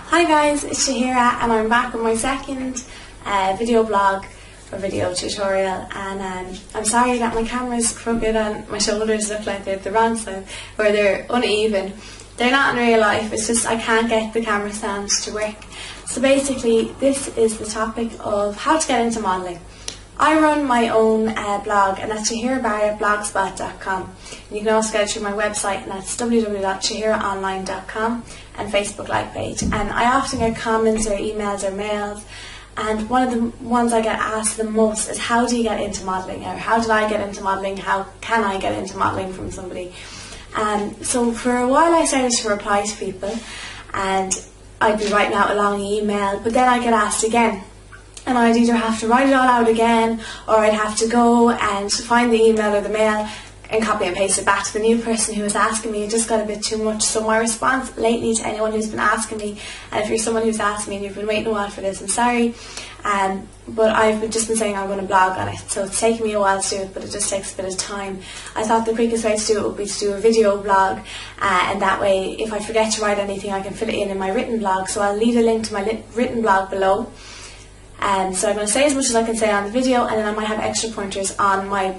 Hi guys, it's Shahira and I'm back with my second video blog or video tutorial, and I'm sorry that my camera's crooked and my shoulders look like they're the wrong side or they're uneven. They're not in real life, it's just I can't get the camera stand to work. So basically this is the topic of how to get into modelling. I run my own blog, and that's shahirabarrettblogspot.com. And you can also get it through my website, and that's www.shahiraonline.com, and Facebook like page. And I often get comments or emails or mails, and one of the ones I get asked the most is, how do you get into modelling? Or how did I get into modelling? How can I get into modelling from somebody? So for a while I started to reply to people, and I'd be writing out a long email, but then I get asked again. And I'd either have to write it all out again, or I'd have to go and find the email or the mail and copy and paste it back to the new person who was asking me. It just got a bit too much. So my response lately to anyone who's been asking me, and if you're someone who's asked me and you've been waiting a while for this, I'm sorry, but I've just been saying I'm going to blog on it. So it's taken me a while to do it, but it just takes a bit of time. I thought the quickest way to do it would be to do a video blog, and that way if I forget to write anything I can fit it in my written blog. So I'll leave a link to my written blog below. So I'm going to say as much as I can say on the video, and then I might have extra pointers on my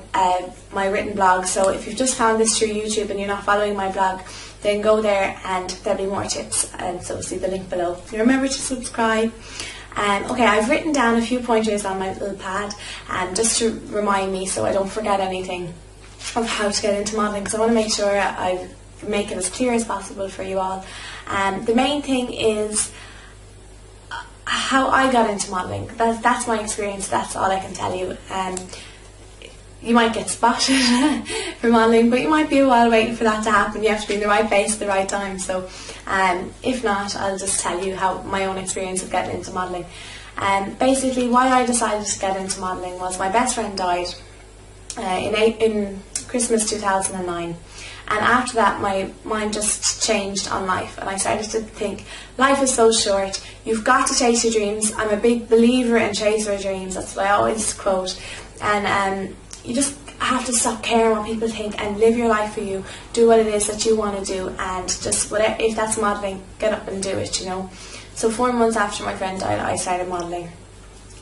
my written blog. So if you've just found this through YouTube and you're not following my blog, then go there and there'll be more tips, and so see the link below. Remember to subscribe. Okay, I've written down a few pointers on my little pad, just to remind me so I don't forget anything of how to get into modelling, so I want to make sure I make it as clear as possible for you all. The main thing is how I got into modelling. That's my experience, that's all I can tell you. You might get spotted for modelling, but you might be a while waiting for that to happen. You have to be in the right place at the right time. So if not, I'll just tell you how my own experience of getting into modelling. Basically why I decided to get into modelling was my best friend died in Christmas 2009. And after that, my mind just changed on life, and I started to think, life is so short, you've got to chase your dreams. I'm a big believer in chaser of dreams, that's what I always quote. And you just have to stop caring what people think and live your life for you. Do what it is that you want to do, and just whatever, if that's modelling, get up and do it, you know. So 4 months after my friend died, I started modelling,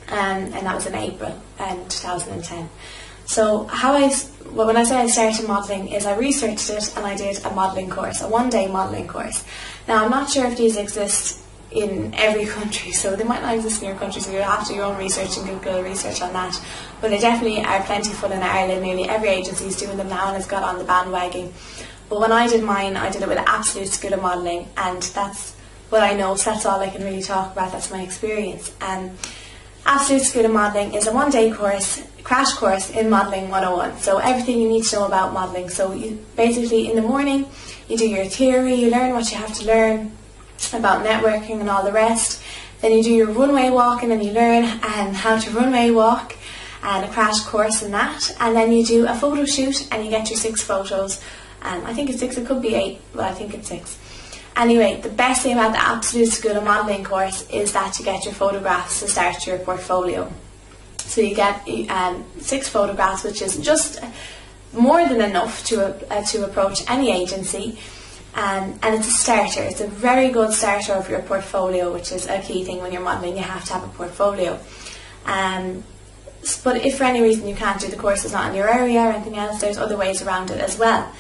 and that was in April 2010. So when I say I started modelling is I researched it and I did a modelling course, a one-day modelling course. Now I'm not sure if these exist in every country, so they might not exist in your country, so you'll have to do your own research and Google research on that. But they definitely are plentiful in Ireland. Nearly every agency is doing them now and has got on the bandwagon. But when I did mine, I did it with Absolute School of Modelling, and that's what I know, so that's all I can really talk about, that's my experience. Absolute School of Modelling is a one-day course, crash course in Modelling 101. So everything you need to know about modelling. So you basically in the morning you do your theory, you learn what you have to learn about networking and all the rest. Then you do your runway walking and you learn how to runway walk, and a crash course in that. And then you do a photo shoot and you get your 6 photos. I think it's 6, it could be 8, but I think it's 6. Anyway, the best thing about the Absolute School of Modelling course is that you get your photographs to start your portfolio. So you get 6 photographs, which is just more than enough to approach any agency, and it's a starter. It's a very good starter of your portfolio, which is a key thing when you're modelling. You have to have a portfolio. But if for any reason you can't do the course, it's not in your area or anything else, there's other ways around it as well.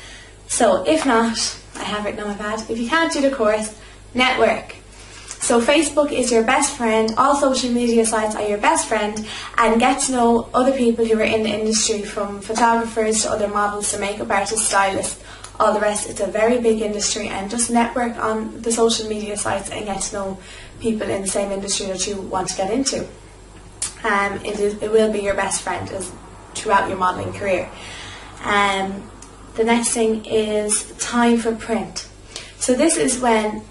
So if not, I have written on my pad, if you can't do the course, network. So Facebook is your best friend, all social media sites are your best friend, and get to know other people who are in the industry, from photographers to other models to makeup artists, stylists, all the rest. It's a very big industry, and just network on the social media sites and get to know people in the same industry that you want to get into. It will be your best friend throughout your modelling career. The next thing is time for print. So this is when,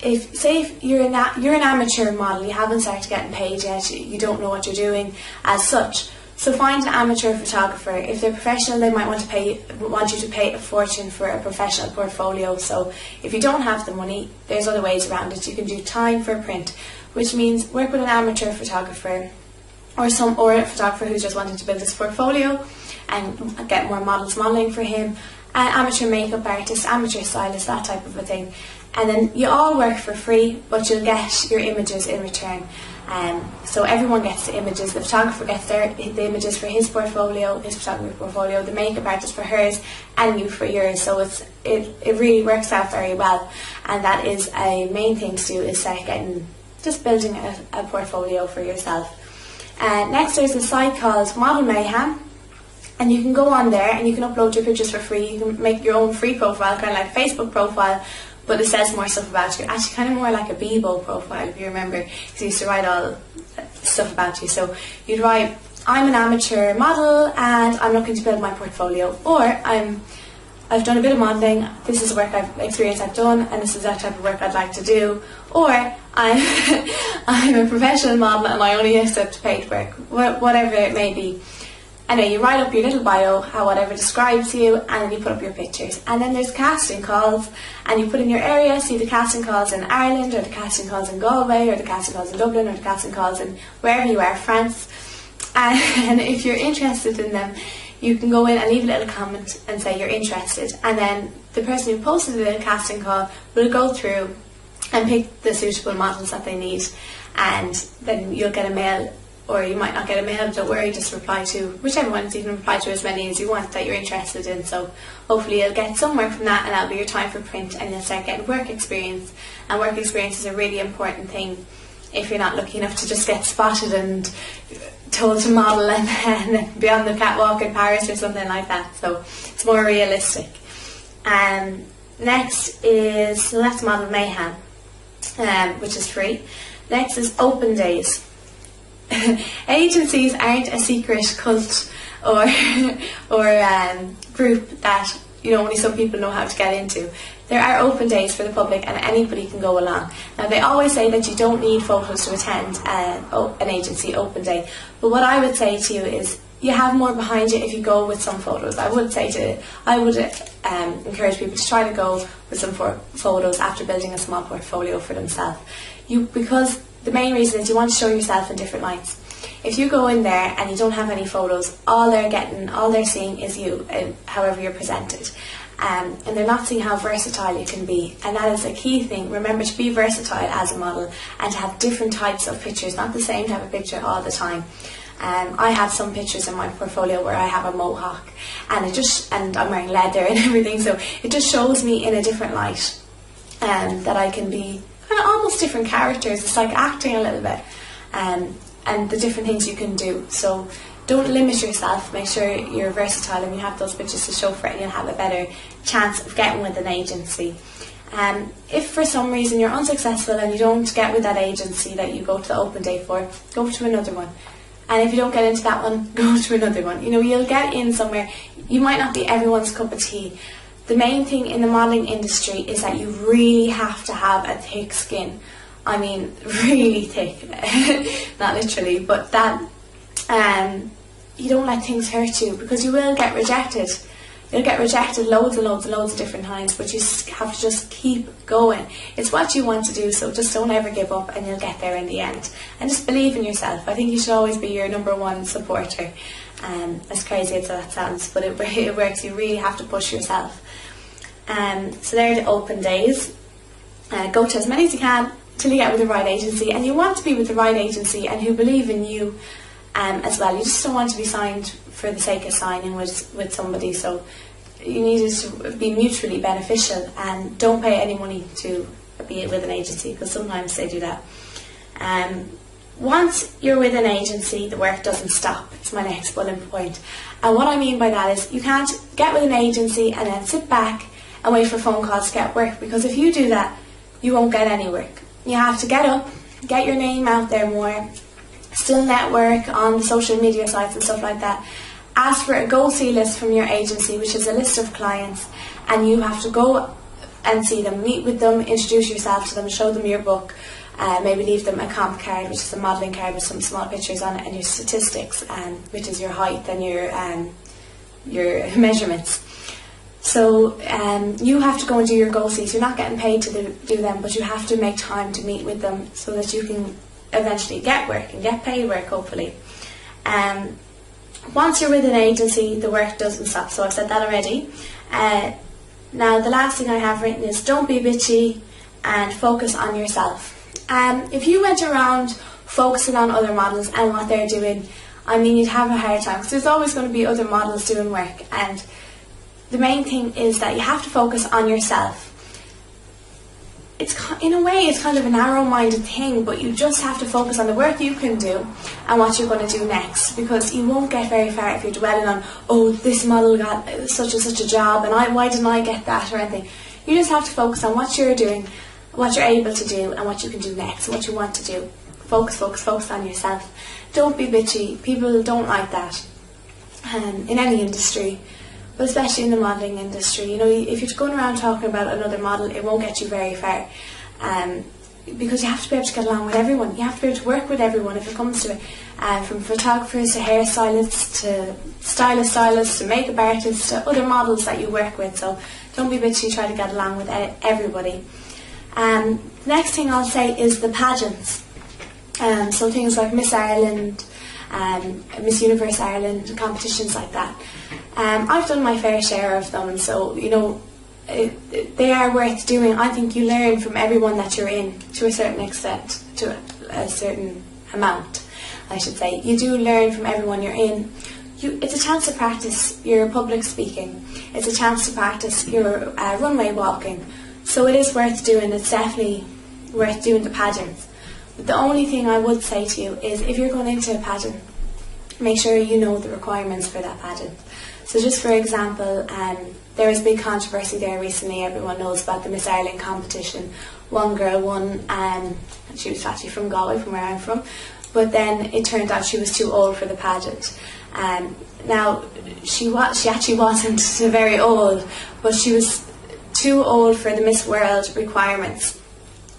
if you're an amateur model, you haven't started getting paid yet, you don't know what you're doing as such. So find an amateur photographer. If they're professional, they might want you to pay a fortune for a professional portfolio. So if you don't have the money, there's other ways around it. You can do time for print, which means work with an amateur photographer, or a photographer who's just wanting to build his portfolio and get more models modelling for him, amateur makeup artist, amateur stylist, that type of a thing. and then you all work for free, but you'll get your images in return. So everyone gets the images. The photographer gets the images for his portfolio, his photography portfolio, the makeup artist for hers, and you for yours. So it really works out very well, and that is a main thing to do, is start just building a portfolio for yourself. Next, there's a site called Model Mayhem, and you can go on there and you can upload your pictures for free. You can make your own free profile, kind of like a Facebook profile, but it says more stuff about you. Actually, kind of more like a Bebo profile, if you remember, because you used to write all stuff about you. So you'd write, I'm an amateur model and I'm looking to build my portfolio, or I've done a bit of modelling, this is the work experience I've done, and this is that type of work I'd like to do, or I'm a professional model and I only accept paid work, whatever it may be. Anyway, you write up your little bio, whatever describes you, and then you put up your pictures. And then there's casting calls, and you put in your area, see the casting calls in Ireland, or the casting calls in Galway, or the casting calls in Dublin, or the casting calls in wherever you are, France. And if you're interested in them, you can go in and leave a little comment and say you're interested. And then the person who posted the casting call will go through and pick the suitable models that they need. And then you'll get a mail, or you might not get a mail, don't worry, just reply to whichever ones. You can reply to as many as you want that you're interested in. So hopefully you'll get some work from that, and that'll be your time for print, and you'll start getting work experience. And work experience is a really important thing if you're not lucky enough to just get spotted and told to model and be on the catwalk in Paris or something like that. So it's more realistic. Next is, so that's Model Mayhem, which is free. Next is Open Days. Agencies aren't a secret cult or group that only some people know how to get into. There are open days for the public, and anybody can go along. Now, they always say that you don't need photos to attend an agency open day, but what I would say to you is you have more behind you if you go with some photos. I would encourage people to try to go with some photos after building a small portfolio for themselves. Because the main reason is you want to show yourself in different lights. If you go in there and you don't have any photos, all they're seeing is you, however you're presented. And they're not seeing how versatile you can be. And that is a key thing. Remember to be versatile as a model and to have different types of pictures, not the same type of picture all the time. I have some pictures in my portfolio where I have a mohawk, and I'm wearing leather and everything, so it just shows me in a different light, that I can be kind of almost different characters. It's like acting a little bit, and the different things you can do. So don't limit yourself. Make sure you're versatile and you have those pictures to show for it, and you'll have a better chance of getting with an agency. If for some reason you're unsuccessful and you don't get with that agency that you go to the open day for, go to another one. And if you don't get into that one, go to another one. You'll get in somewhere. You might not be everyone's cup of tea. The main thing in the modelling industry is that you really have to have a thick skin. I mean, really thick. Not literally, but that you don't let things hurt you, because you will get rejected. You'll get rejected loads and loads and loads of different times, but you have to just keep going. It's what you want to do, so just don't ever give up, and you'll get there in the end. And just believe in yourself. I think you should always be your #1 supporter. As crazy as that sounds, but it works. You really have to push yourself. So there are the open days. Go to as many as you can till you get with the right agency, and you want to be with the right agency and who believe in you as well. You just don't want to be signed for the sake of signing with somebody. So you need it to be mutually beneficial, and don't pay any money to be with an agency, because sometimes they do that. Once you're with an agency, the work doesn't stop. It's my next bullet point. And what I mean by that is you can't get with an agency and then sit back and wait for phone calls to get work, because if you do that, you won't get any work. You have to get up, get your name out there more, still network on the social media sites and stuff like that. Ask for a go-see list from your agency, which is a list of clients, and you have to go and see them, meet with them, introduce yourself to them, show them your book, maybe leave them a comp card, which is a modelling card with some small pictures on it, and your statistics, which is your height and your measurements. So you have to go and do your go-sees. You're not getting paid to do them, but you have to make time to meet with them so that you can eventually get work and get paid work, hopefully. Once you're with an agency, the work doesn't stop. So I've said that already. Now the last thing I have written is don't be bitchy, and focus on yourself. If you went around focusing on other models and what they're doing, I mean, you'd have a hard time, because there's always going to be other models doing work, and the main thing is that you have to focus on yourself. It's, in a way, it's kind of a narrow-minded thing, but you just have to focus on the work you can do and what you're going to do next, because you won't get very far if you're dwelling on, oh, this model got such and such a job and why didn't I get that, or anything. You just have to focus on what you're doing, what you're able to do, and what you can do next, what you want to do. Focus on yourself. Don't be bitchy. People don't like that in any industry, but especially in the modelling industry. You know, if you're going around talking about another model, it won't get you very far, because you have to be able to get along with everyone. You have to be able to work with everyone if it comes to it, from photographers to hairstylists to stylists to makeup artists to other models that you work with. So don't be bitchy, try to get along with everybody. Next thing I'll say is the pageants. So things like Miss Ireland, Miss Universe Ireland, competitions like that. I've done my fair share of them, so you know they are worth doing. I think you learn from everyone that you're in to a certain extent, to a certain amount, I should say. You do learn from everyone you're in. It's a chance to practice your public speaking. It's a chance to practice your runway walking. So it is worth doing. It's definitely worth doing the pageants. But the only thing I would say to you is, if you're going into a pageant, make sure you know the requirements for that pageant. So just for example, there was a big controversy there recently. Everyone knows about the Miss Ireland competition. One girl won, and she was actually from Galway, from where I'm from, but then it turned out she was too old for the pageant. Now, she actually wasn't very old, but she was too old for the Miss World requirements.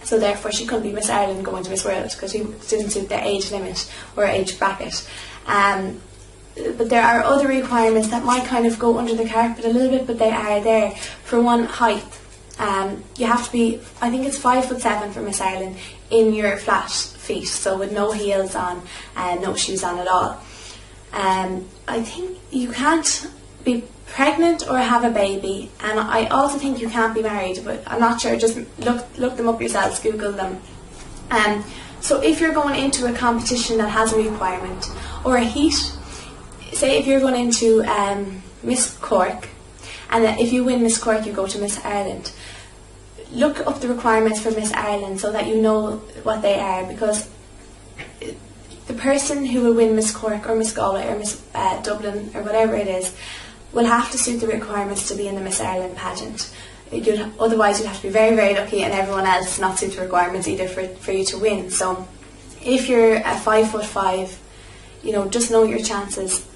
So therefore she couldn't be Miss Ireland going to Miss World, because she didn't suit the age limit or age bracket. But there are other requirements that might kind of go under the carpet a little bit, but they are there. For one, height. You have to be, I think it's 5'7" for Miss Ireland in your flat feet, so with no heels on and no shoes on at all. I think you can't be pregnant or have a baby, and I also think you can't be married, but I'm not sure. Just look them up yourselves, Google them. So if you're going into a competition that has a requirement, or a heat, say if you're going into Miss Cork, and if you win Miss Cork you go to Miss Ireland, look up the requirements for Miss Ireland so that you know what they are, because the person who will win Miss Cork or Miss Galway or Miss Dublin or whatever it is will have to suit the requirements to be in the Miss Ireland pageant. Otherwise you'd have to be very, very lucky and everyone else not suit the requirements either for you to win. So if you're a 5'5", you know, just know your chances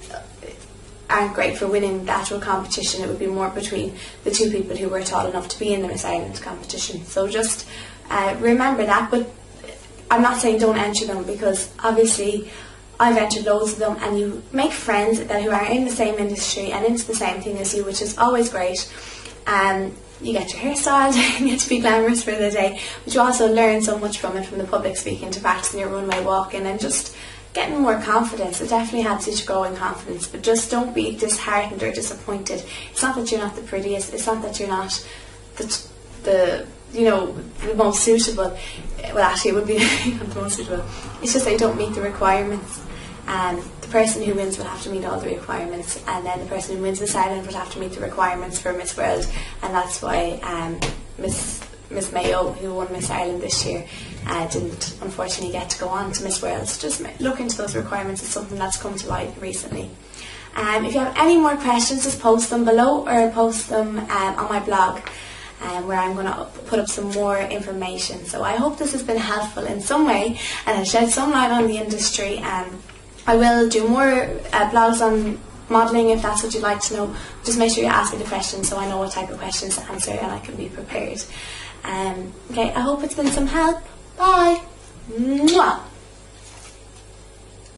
aren't great for winning the actual competition. It would be more between the two people who were tall enough to be in the Miss Ireland competition. So just remember that. But I'm not saying don't enter them, because obviously I've entered loads of them, and you make friends that who are in the same industry and into the same thing as you, which is always great. You get your hair styled, you get to be glamorous for the day, but you also learn so much from it, from the public speaking to practicing your runway walking and just getting more confidence. It definitely helps you to grow in confidence, but just don't be disheartened or disappointed. It's not that you're not the prettiest, it's not that you're not the most suitable. Well, actually it would be the most suitable. It's just that you don't meet the requirements. The person who wins will have to meet all the requirements, and then the person who wins Miss Ireland would have to meet the requirements for Miss World, and that's why Miss Mayo, who won Miss Ireland this year, didn't unfortunately get to go on to Miss World. So just look into those requirements. It's something that's come to light recently. If you have any more questions, just post them below or post them on my blog, where I'm going to put up some more information. So I hope this has been helpful in some way and has shed some light on the industry. I will do more blogs on modelling if that's what you'd like to know. Just make sure you ask me the questions so I know what type of questions to answer and I can be prepared. Okay, I hope it's been some help. Bye! Mwah!